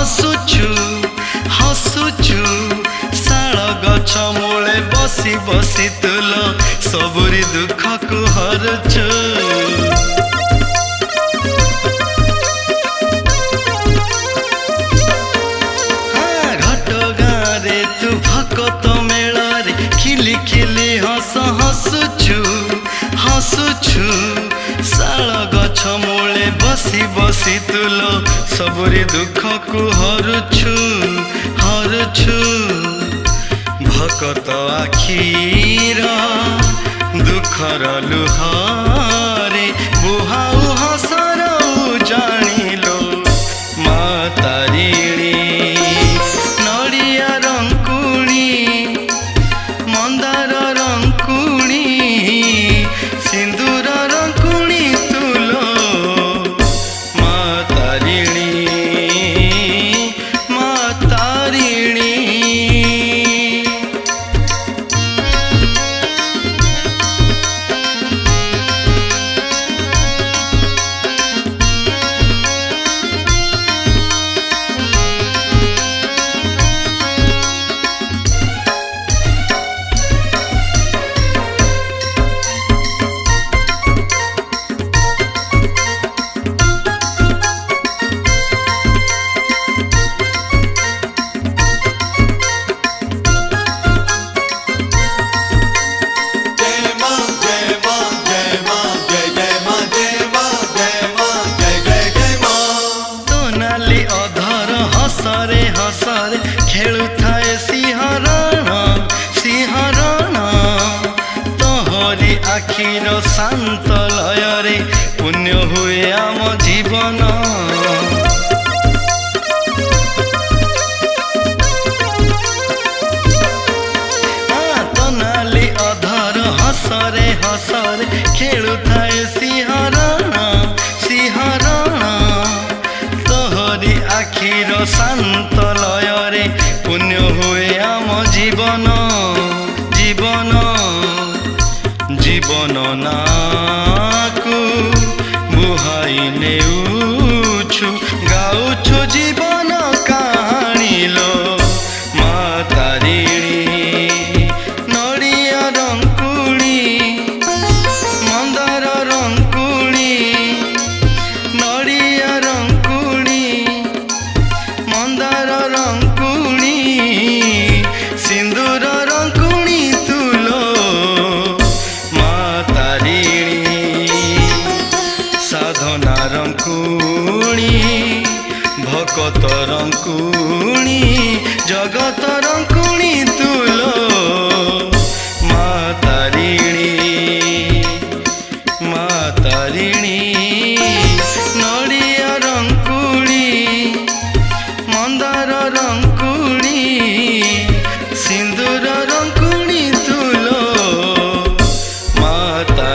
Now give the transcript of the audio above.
हसुचु हसुचु शाल गछ मूले बसी बसी तुल सबुरी दुख को हरचु भकत मेलारे खिली खिली हस हसुचु हसुचु शाल गछ मूले बसी बसी तुल सबुरी दुख को हरुछु हरुछु भकत आखिर दुखर लुहारे बुहाऊ हसर जानिलो मा तारिणी मंदार रंकुणी सिंदूर रंकुणी तुलो मा तारिणी मा तारिणी हसरे हसरे खेलु थाए सिंहरण सिंहरण तोहरी आखिर शांत लयरे पुण्य हुए आम जीवन तनाली अधर हसरे हसरे खेलु थाए सिंहरण सिंहरण आखिर शांत लयरे पुण्य हुए आम जीवन जीवन जीवन नाकु बुहाई नेउछु गाउछु जीवन कहानी लो मा तारिणी नड़िया रंकुणी मंदार रंकुणी नड़िया रंकुणी मंदार रंकुणी सिंदूर रंकुणी तुलो मा तारिणी साधना रंकुणी भकत रंकुणी जगत रंकुणी तुलो मा तारिणी मा तारिणी नड़िया रंकुणी मंदार रंकुणी सिंदूर रंकुणी तुलो मा तारिणी।